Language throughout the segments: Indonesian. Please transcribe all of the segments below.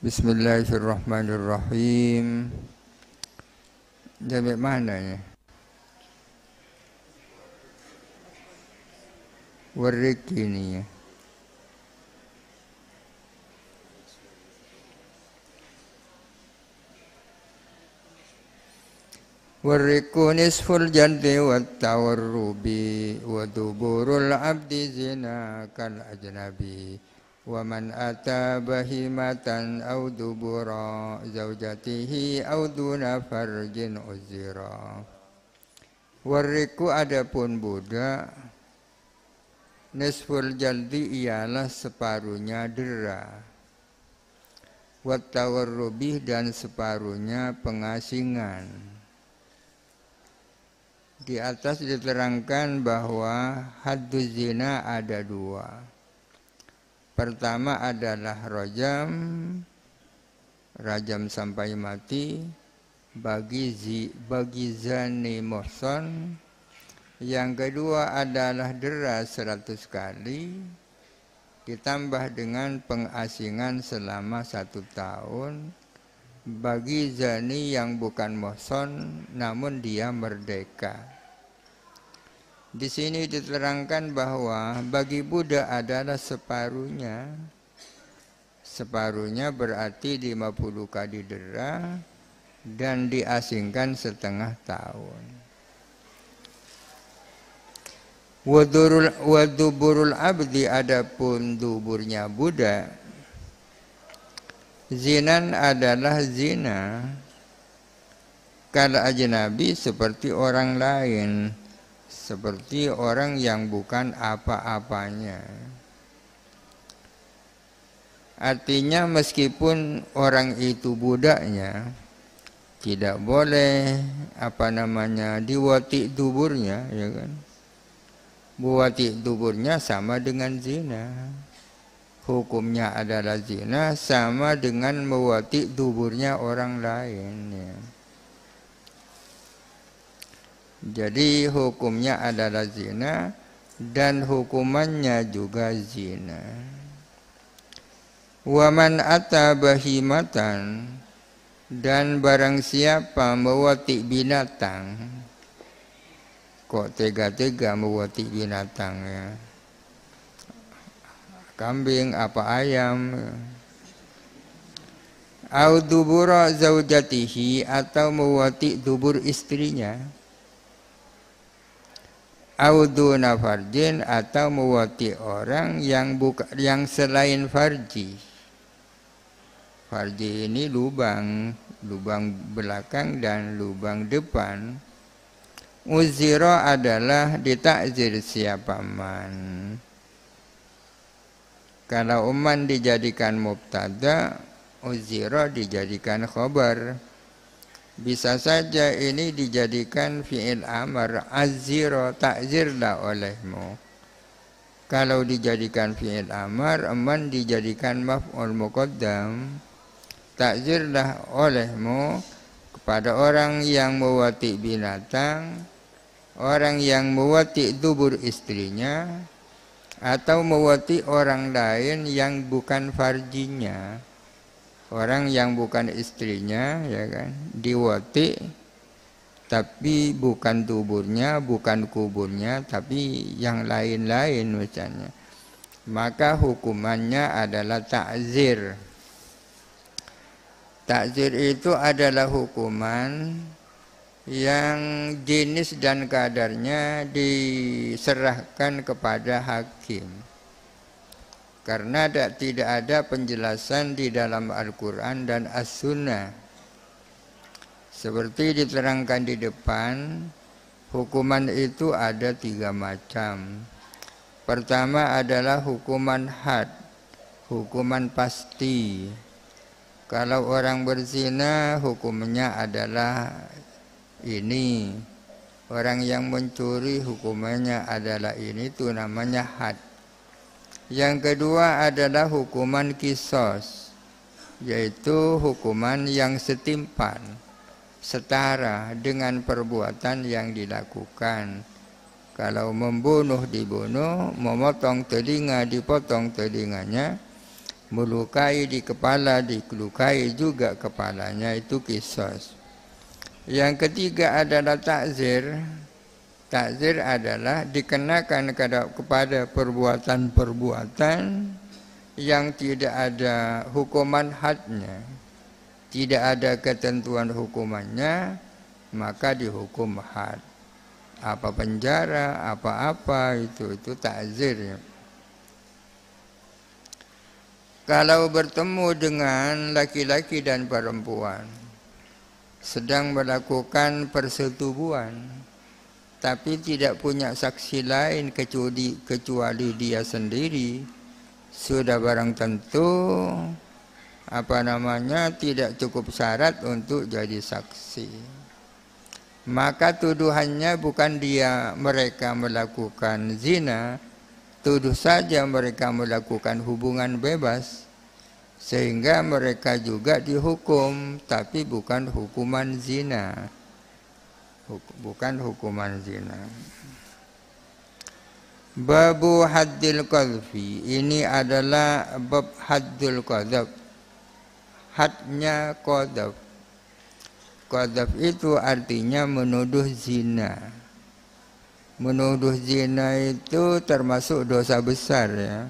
Bismillahirrahmanirrahim. Sampai mana ya? Warik ini ya. Wariku nisful jandi wa tawarrubi wa duburul abdi zina kal ajnabi wa man ata bahimatan au dubura zaujatihi au duna farjin uzira. Wariku adapun budak, nisful jaldi ialah separuhnya dera, wa tawarrubi dan separuhnya pengasingan. Di atas diterangkan bahwa haddu zina ada dua. Pertama adalah rajam sampai mati bagi zani muhsan. Yang kedua adalah dera 100 kali ditambah dengan pengasingan selama 1 tahun bagi zani yang bukan muhsan namun dia merdeka. Di sini diterangkan bahwa bagi budak adalah separuhnya. Separuhnya berarti 50 kali dera dan diasingkan setengah tahun. Waduburul abdi adapun duburnya budak, zinan adalah zina kal ajnabi seperti orang lain, seperti orang yang bukan apa-apanya. Artinya meskipun orang itu budaknya, tidak boleh diwati duburnya, ya kan? Buati duburnya sama dengan zina. Hukumnya adalah zina sama dengan mewati duburnya orang lain, ya. Jadi hukumnya adalah zina dan hukumannya juga zina. Waman ata bahimatan, dan barang siapa mewati binatang. Kok tega-tega mewati binatang, ya? Kambing apa ayam. Au dubura zaujatihi, atau mewati dubur istrinya. Auduna farjin, atau mewati orang yang selain farji. Farji ini lubang belakang dan lubang depan. Uzira adalah ditakzir siapa man. Kalau man dijadikan mubtada, uzira dijadikan khabar. Bisa saja ini dijadikan fi'il amar, azira, takzirlah olehmu. Kalau dijadikan fi'il amar, man dijadikan maf'ul muqaddam, takzirlah olehmu kepada orang yang mewati binatang, orang yang mewati dubur istrinya, atau mewati orang lain yang bukan farjinya. Orang yang bukan istrinya, ya kan, diwati tapi bukan tuburnya, bukan kuburnya, tapi yang lain-lain misalnya. Maka hukumannya adalah ta'zir. Ta'zir itu adalah hukuman yang jenis dan kadarnya diserahkan kepada hakim. Karena tidak ada penjelasan di dalam Al-Quran dan As-Sunnah. Seperti diterangkan di depan, hukuman itu ada 3 macam. Pertama adalah hukuman had, hukuman pasti. Kalau orang berzina, hukumnya adalah ini. Orang yang mencuri, hukumannya adalah ini, itu namanya had. Yang kedua adalah hukuman kisos, yaitu hukuman yang setimpal, setara dengan perbuatan yang dilakukan. Kalau membunuh dibunuh, memotong telinga dipotong telinganya, melukai di kepala, dilukai juga kepalanya, itu qisas. Yang ketiga adalah takzir. Takzir adalah dikenakan kepada perbuatan-perbuatan yang tidak ada hukuman hadnya, tidak ada ketentuan hukumannya, maka dihukum had. Apa penjara, apa-apa itu takzir. Kalau bertemu dengan laki-laki dan perempuan sedang melakukan persetubuhan, tapi tidak punya saksi lain kecuali dia sendiri, sudah barang tentu tidak cukup syarat untuk jadi saksi. Maka tuduhannya bukan mereka melakukan zina, tuduh saja mereka melakukan hubungan bebas, sehingga mereka juga dihukum, tapi bukan hukuman zina. Bukan hukuman zina. Babu haddil qadfi, ini adalah bab haddul qadhaf. Hadnya qadhaf. Qadhaf itu artinya menuduh zina. Menuduh zina itu termasuk dosa besar ya.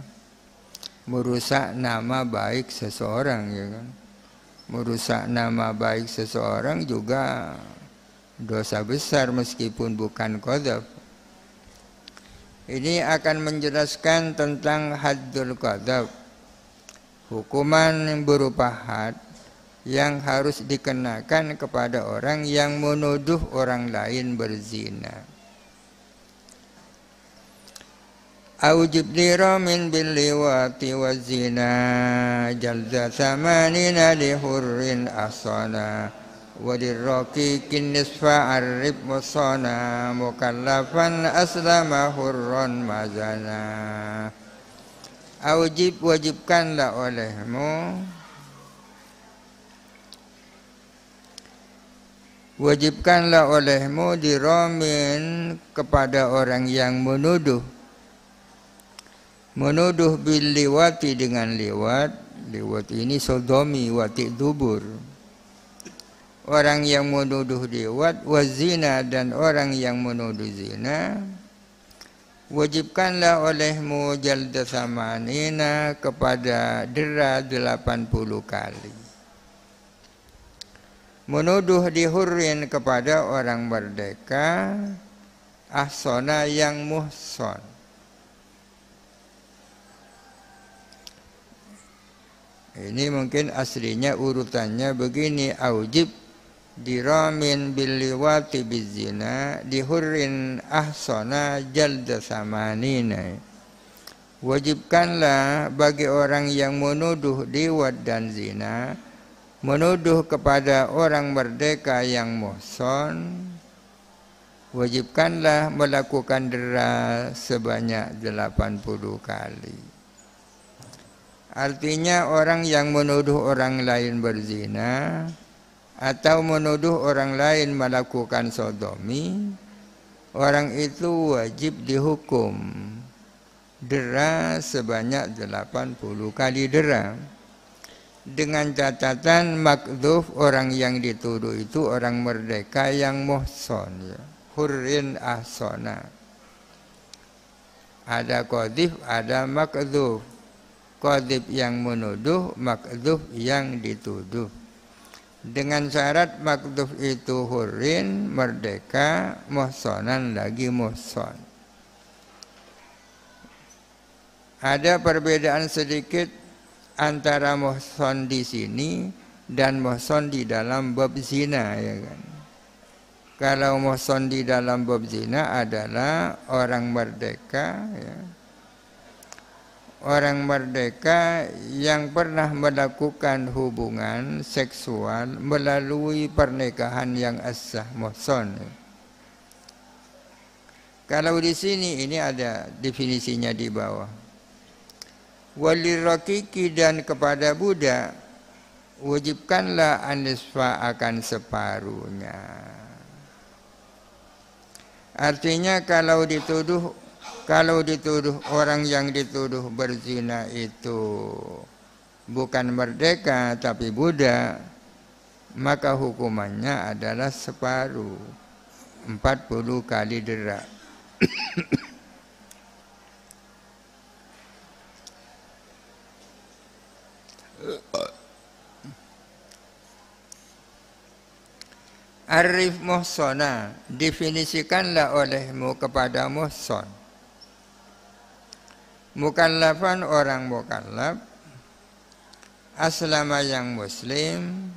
Merusak nama baik seseorang ya kan. Merusak nama baik seseorang juga dosa besar meskipun bukan qadhaf. Ini akan menjelaskan tentang haddul qadhaf. Hukuman berupa had yang harus dikenakan kepada orang yang menuduh orang lain berzina. Aujib diramin bil liwati wa zina jalza thamanina li hurrin asana wa dirraqiqin nisfa arib musana mukallafan aslama hurran mazana. Aujib, wajibkanlah olehmu, wajibkanlah olehmu diramin kepada orang yang menuduh bil liwati dengan liwat. Liwat ini sodomi, wati dubur. Orang yang menuduh liwat, wazina, dan orang yang menuduh zina. Wajibkanlah olehmu jalda samanina, kepada dera 80 kali. Menuduh dihurrin kepada orang merdeka, ahsona yang muhson. Ini mungkin aslinya urutannya begini: aujib diramin bil liwati bizina dihurrin ahsana jalda samanina. Wajibkanlah bagi orang yang menuduh liwat dan zina, menuduh kepada orang merdeka yang muhson, wajibkanlah melakukan dera sebanyak 80 kali. Artinya orang yang menuduh orang lain berzina atau menuduh orang lain melakukan sodomi, orang itu wajib dihukum dera sebanyak 80 kali dera. Dengan catatan makdhuf, orang yang dituduh itu orang merdeka yang muhson ya. Hurrin ahsona. Ada qadhif, ada makdhuf. Qadhif yang menuduh, makdhuf yang dituduh. Dengan syarat makdhuf itu hurrin, merdeka, muhsonan lagi muhson. Ada perbedaan sedikit antara muhson di sini dan muhson di dalam bab zina ya kan. Kalau muhson di dalam bab zina adalah orang merdeka ya. Orang merdeka yang pernah melakukan hubungan seksual melalui pernikahan yang as-sah, muhson. Kalau di sini ini ada definisinya di bawah. Walirraqiqi, dan kepada budak wajibkanlah anisfa akan separuhnya. Artinya kalau dituduh orang yang dituduh berzina itu bukan merdeka tapi budak, maka hukumannya adalah separuh, 40 kali dera. Arif muhsona, definisikanlah olehmu kepada muhson. Mukallafan orang mukallaf, aslama yang muslim,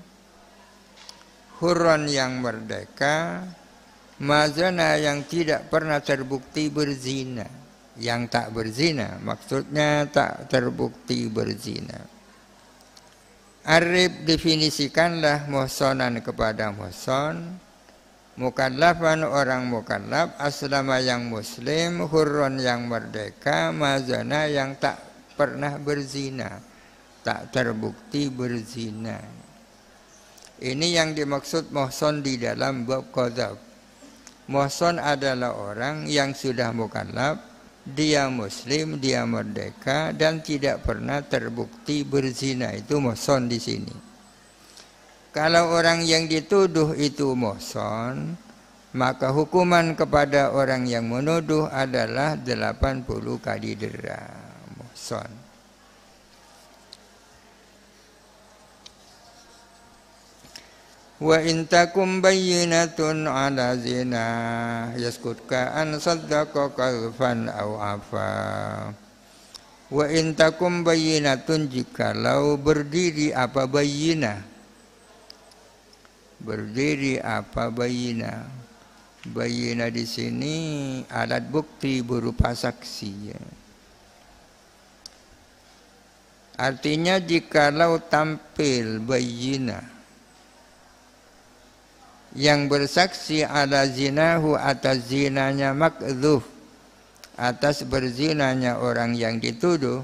hurron yang merdeka, mazana yang tidak pernah terbukti berzina. Yang tak berzina, maksudnya tak terbukti berzina. Arif definisikanlah muhsonan kepada muhson, mukallafan orang mukallaf, aslama yang muslim, hurron yang merdeka, mazana yang tak pernah berzina, tak terbukti berzina. Ini yang dimaksud muhson di dalam bab qadzaf. Muhson adalah orang yang sudah mukallaf, dia muslim, dia merdeka dan tidak pernah terbukti berzina. Itu muhson di sini. Kalau orang yang dituduh itu muhson, maka hukuman kepada orang yang menuduh adalah 80 kali dera. Muhson. Wa in takum bayyinatun ala zina yaskutka an saddaqa qalfan aw afa. Wa in takum bayyinatun, jikalau berdiri apa bayyinah. Berdiri apa bayyinah. Bayyinah di sini alat bukti berupa saksi ya. Artinya jikalau tampil bayyinah yang bersaksi ala zinahu, atas zinanya makdzuf, atas berzinanya orang yang dituduh,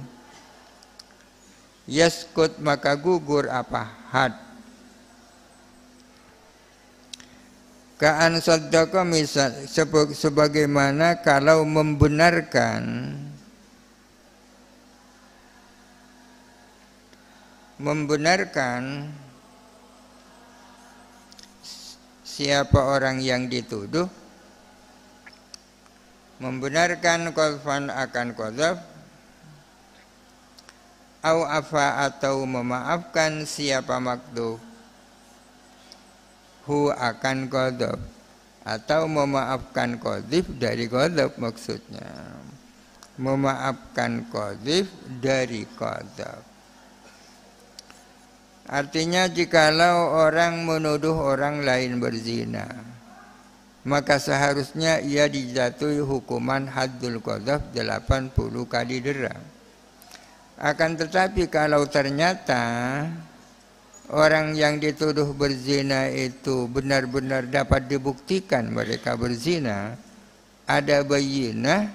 yaskut maka gugur apa had. Ka'an saddaqa, misal sebagaimana kalau membenarkan siapa orang yang dituduh, membenarkan qalfan akan qadzaf, au afa atau memaafkan siapa makduh hu akan qadzaf, atau memaafkan qadzif dari qadzaf, maksudnya memaafkan qadzif dari qadzaf. Artinya jikalau orang menuduh orang lain berzina, maka seharusnya ia dijatuhi hukuman haddul qadzaf 80 kali dera. Akan tetapi kalau ternyata orang yang dituduh berzina itu benar-benar dapat dibuktikan mereka berzina, ada bayyinah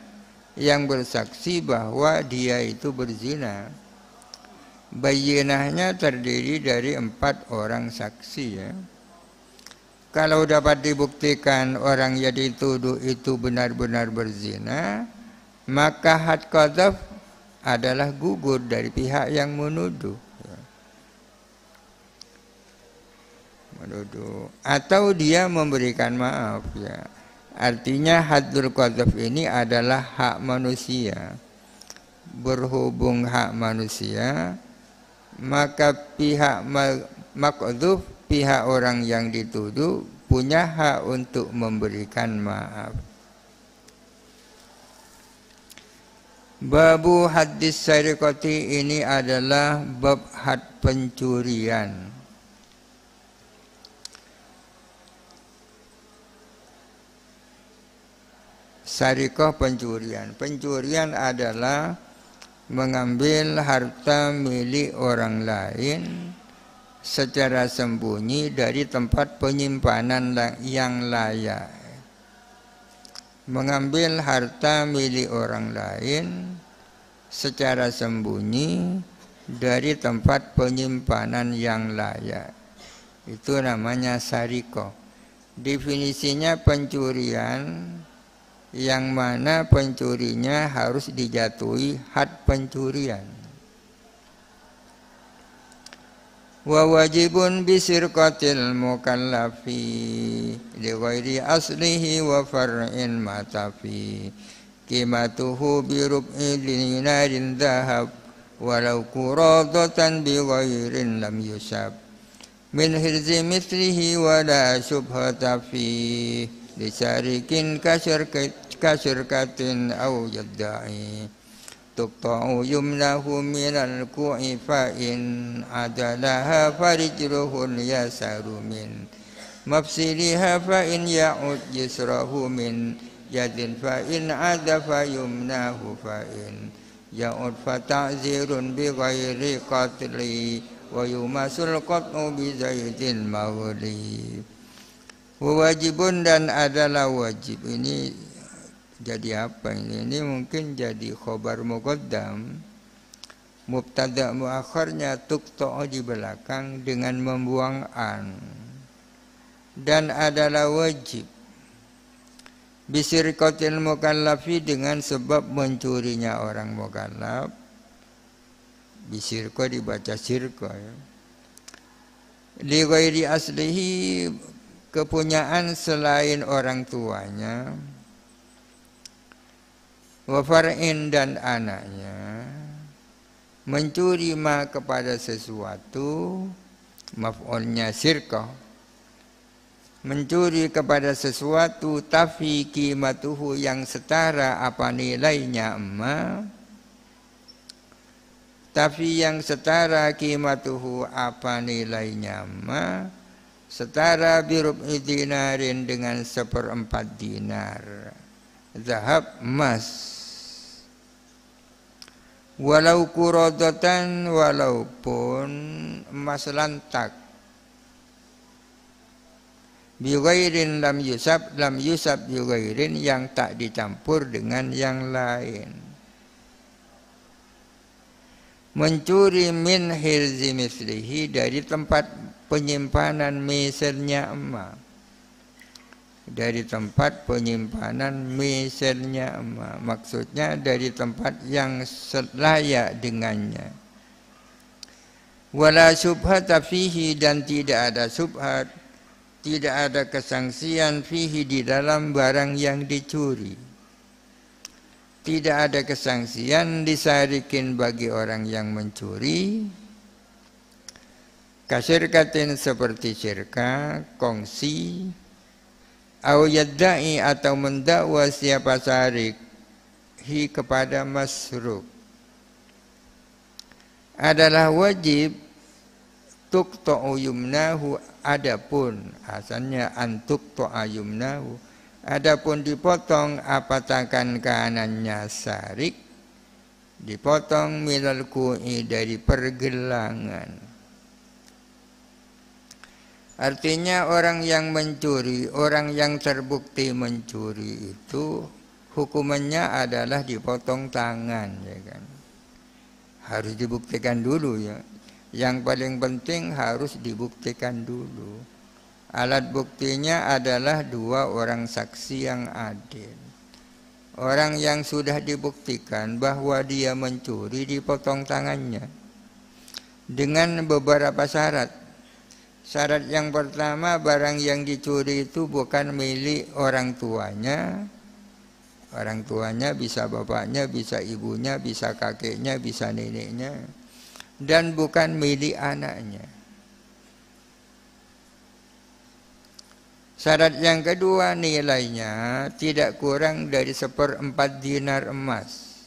yang bersaksi bahwa dia itu berzina. Bayyinahnya terdiri dari 4 orang saksi ya. Kalau dapat dibuktikan orang yang dituduh itu benar-benar berzina, maka had qadzaf adalah gugur dari pihak yang menuduh ya. Menuduh atau dia memberikan maaf ya. Artinya haddul qadzaf ini adalah hak manusia. Berhubung hak manusia, maka pihak makdzuf, pihak orang yang dituduh punya hak untuk memberikan maaf. Babu hadis sariqati, ini adalah bab had pencurian. Sariqah pencurian. Pencurian adalah mengambil harta milik orang lain secara sembunyi dari tempat penyimpanan yang layak. Mengambil harta milik orang lain secara sembunyi dari tempat penyimpanan yang layak. Itu namanya sariqah. Definisinya pencurian yang mana pencurinya harus dijatuhi had pencurian. wa wajibun bisirqatil mukallafi li ghairi aslihi wa far'in matafi qimatuhu bi rub'i dinarin dhahab walau quradatan bi ghairin lam yusab min hirzi mithlihi wa la syubhata fi li syarikin kasyirkatin aw yadda'i tuqta'u yumnahu minal ku'i fa'in adalaha farijruhun yasaru min mafsiliha fa'in ya'ud yusrahu min yadin fa'in adafa yumnahu fa'in ya'ud fata'zirun bi ghairi qatli wa yumasul qat'u bi zaidin maghli. Wajibun dan adalah wajib. Ini jadi apa ini? Ini mungkin jadi khobar muqaddam, mubtada muakhirnya tuqta di belakang dengan membuang an. Dan adalah wajib bisirqatil mukallafi dengan sebab mencurinya orang mukallaf. Bisirqa dibaca sirqa ya. Li ghairi aslihi kepunyaan selain orang tuanya. Wa far'in dan anaknya, mencuri ma kepada sesuatu, maf'ulnya sirqah, mencuri kepada sesuatu tafi qimatuhu yang setara apa nilainya ma, tafi yang setara qimatuhu apa nilainya ma, setara birub'i dinarin dengan 1/4 dinar zahab emas. Walau kurodatan, walaupun emas lantak. Bighairin lam yusab bighairin yang tak dicampur dengan yang lain. Mencuri min hirzi mislihi dari tempat penyimpanan misalnya emas. Dari tempat penyimpanan misalnya emas, maksudnya dari tempat yang selayak dengannya. Wala syubhata fihi dan tidak ada syubhat, tidak ada kesangsian fihi di dalam barang yang dicuri. Tidak ada kesangsian disarikin bagi orang yang mencuri. Kasyirkatin seperti syirka, kongsi, au yadda'i atau mendakwa siapa sarik hi kepada masruk. Adalah wajib tuqta'u yumnahu, adapun asalnya antuqta'a yumnahu, adapun dipotong apa tangan kanannya sarik, dipotong milal ku'i dari pergelangan. Artinya orang yang mencuri, orang yang terbukti mencuri itu hukumannya adalah dipotong tangan, ya kan? Harus dibuktikan dulu ya. Yang paling penting harus dibuktikan dulu. Alat buktinya adalah 2 orang saksi yang adil. Orang yang sudah dibuktikan bahwa dia mencuri dipotong tangannya dengan beberapa syarat. Syarat yang pertama, barang yang dicuri itu bukan milik orang tuanya. Orang tuanya bisa bapaknya, bisa ibunya, bisa kakeknya, bisa neneknya. Dan bukan milik anaknya. Syarat yang kedua, nilainya tidak kurang dari 1/4 dinar emas.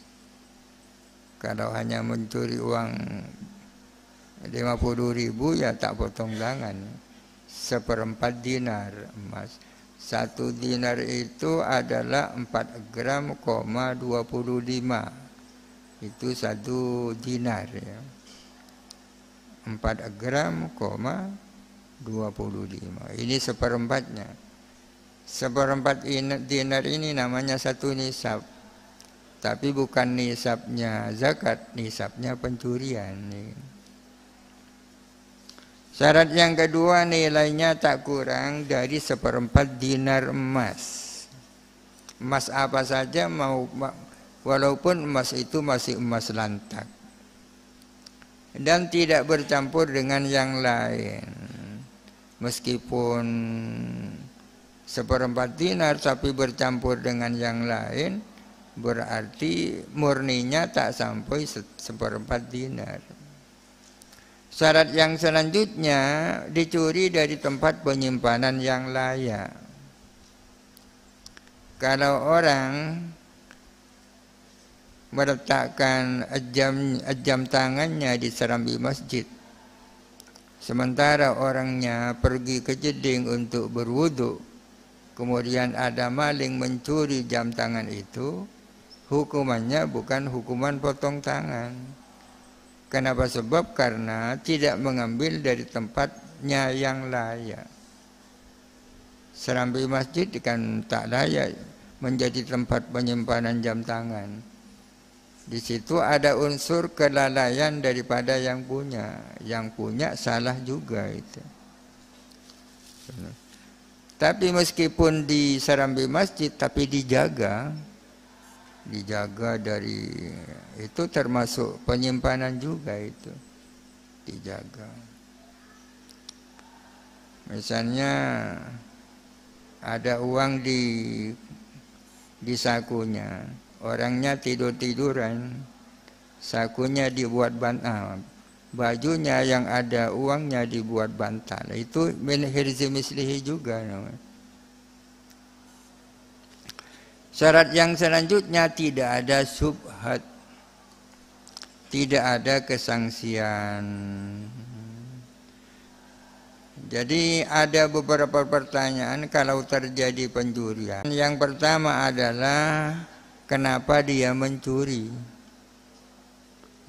Kalau hanya mencuri uang 50.000 ya tak potong tangan. 1/4 dinar emas. 1 dinar itu adalah 4 gram, 25. Itu 1 dinar ya. 4 gram, 25. Ini 1/4-nya. 1/4 dinar ini namanya 1 nisab. Tapi bukan nisabnya zakat, nisabnya pencurian. Syarat yang kedua, nilainya tak kurang dari 1/4 dinar emas. Emas apa saja, walaupun emas itu masih emas lantak. dan tidak bercampur dengan yang lain. Meskipun 1/4 dinar tapi bercampur dengan yang lain, berarti murninya tak sampai 1/4 dinar. Syarat yang selanjutnya, dicuri dari tempat penyimpanan yang layak. Kalau orang meletakkan jam tangannya di serambi masjid, sementara orangnya pergi ke jeding untuk berwudu, kemudian ada maling mencuri jam tangan itu, hukumannya bukan hukuman potong tangan. Kenapa? Sebab karena tidak mengambil dari tempatnya yang layak. Serambi masjid kan tak layak menjadi tempat penyimpanan jam tangan. Di situ ada unsur kelalaian daripada yang punya. Yang punya salah juga itu. Tapi meskipun di serambi masjid, tapi dijaga dari itu, termasuk penyimpanan juga itu, dijaga. Misalnya ada uang di sakunya, orangnya tiduran, sakunya dibuat bantal, bajunya yang ada uangnya dibuat bantal, itu min hirzi mislihi juga namanya. Syarat yang selanjutnya, tidak ada subhat, tidak ada kesangsian. Jadi ada beberapa pertanyaan kalau terjadi pencurian. Yang pertama adalah kenapa dia mencuri?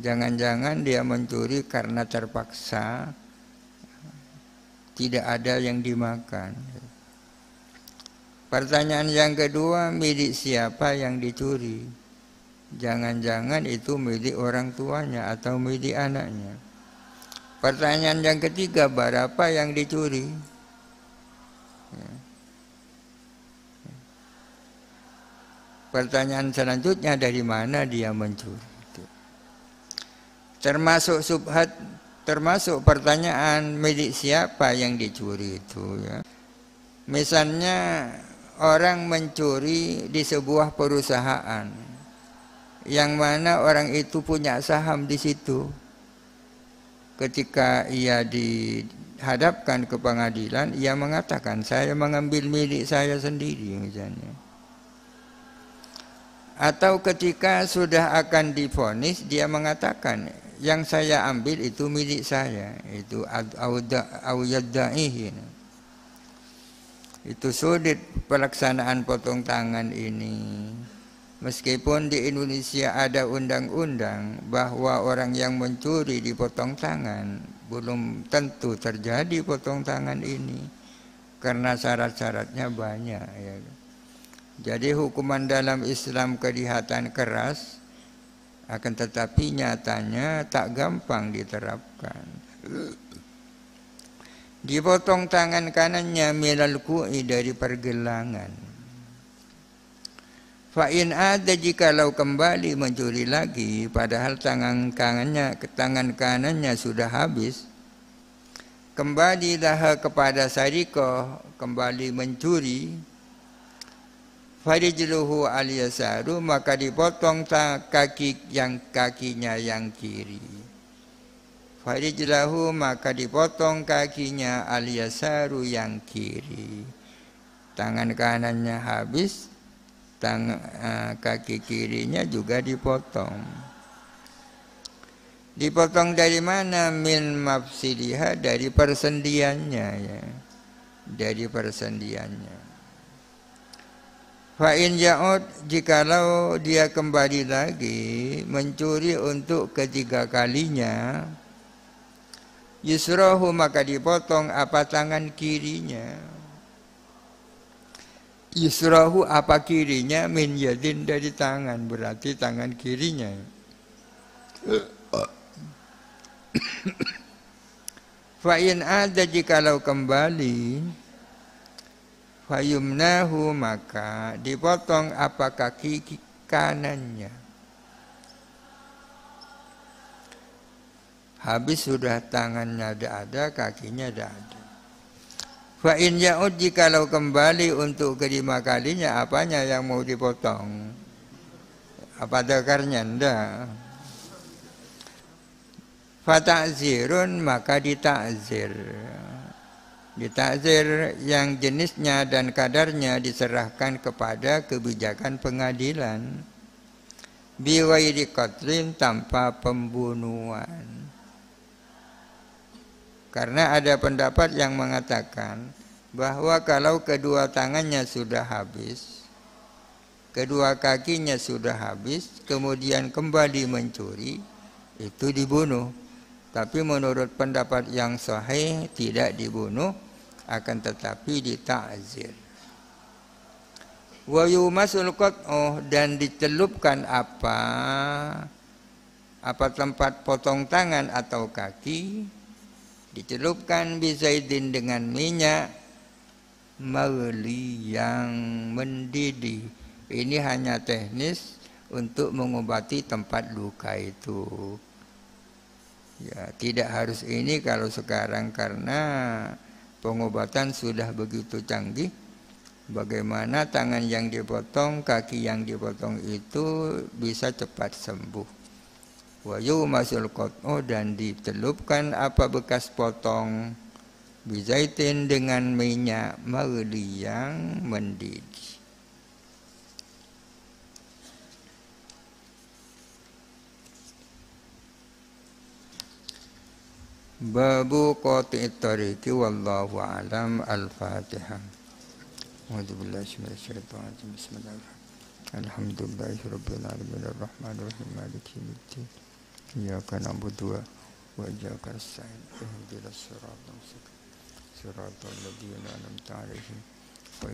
Jangan-jangan dia mencuri karena terpaksa, tidak ada yang dimakan. Pertanyaan yang kedua, milik siapa yang dicuri? Jangan-jangan itu milik orang tuanya atau milik anaknya. Pertanyaan yang ketiga, berapa yang dicuri? Pertanyaan selanjutnya, dari mana dia mencuri? Termasuk subhat, termasuk pertanyaan milik siapa yang dicuri itu, ya. Misalnya orang mencuri di sebuah perusahaan yang mana orang itu punya saham di situ. Ketika ia dihadapkan ke pengadilan, ia mengatakan, saya mengambil milik saya sendiri misalnya. Atau ketika sudah akan divonis, dia mengatakan, yang saya ambil itu milik saya, itu awyadda'ihin. Itu sulit pelaksanaan potong tangan ini. Meskipun di Indonesia ada undang-undang bahwa orang yang mencuri dipotong tangan, belum tentu terjadi potong tangan ini karena syarat-syaratnya banyak, ya. Jadi hukuman dalam Islam kelihatan keras, akan tetapi nyatanya tak gampang diterapkan. Dipotong tangan kanannya minal ku'i, dari pergelangan. Fa'in ada, jikalau kembali mencuri lagi, padahal tangan kanannya sudah habis, kembalilah kepada sarikoh, kembali mencuri, farijluhu al-yasaru, maka dipotong kakinya yang kiri. Farijlahu, maka dipotong kakinya al-yasaru, yang kiri. Tangan kanannya habis, kaki kirinya juga dipotong. Dipotong dari mana? Min mafsidiha, dari persendiannya, ya. Dari persendiannya. Fa'in ya'ud, jikalau dia kembali lagi mencuri untuk ketiga kalinya, yusrahu, maka dipotong apa? Tangan kirinya. Yusrahu, apa kirinya? Min yadin, dari tangan, berarti tangan kirinya. Fa'in ada, jikalau kembali, fayumnahu, maka dipotong apa? Kaki habis sudah tangannya ada, kakinya ada. Fa in ya'ud, jikalau kembali untuk kelima kalinya, apanya yang mau dipotong? Apa dakarnya? Ndak. Fa ta'zirun, maka ditakzir. Ditakzir yang jenisnya dan kadarnya diserahkan kepada kebijakan pengadilan. Biwairi qatlin, tanpa pembunuhan. Karena ada pendapat yang mengatakan bahwa kalau kedua tangannya sudah habis, kedua kakinya sudah habis, kemudian kembali mencuri, itu dibunuh. Tapi menurut pendapat yang sahih tidak dibunuh, akan tetapi ditakzir. Wa yumasul qat'u, dan dicelupkan apa tempat potong tangan atau kaki, dicelupkan bizaidin dengan minyak maghli yang mendidih. Ini hanya teknis untuk mengobati tempat luka itu. Ya, tidak harus ini kalau sekarang, karena pengobatan sudah begitu canggih. Bagaimana tangan yang dipotong, kaki yang dipotong itu bisa cepat sembuh. Wa yumasul qat'u, dan dicelupkan apa bekas potong bizaitin dengan minyak maghli yang mendidih. Babu qati'it tariqi, wallahu alam. Al-Fatihah. A'udzu billahi minasyaitonir rajim. Bismillahirrahmanirrahim. Alhamdulillahirabbil alamin, arrahmanir rahim, maliki yaumiddin. Iyyaka na'budu wa iyyaka nasta'in. Ihdinas siratal mustaqim. Siratal ladzina an'amta 'alaihim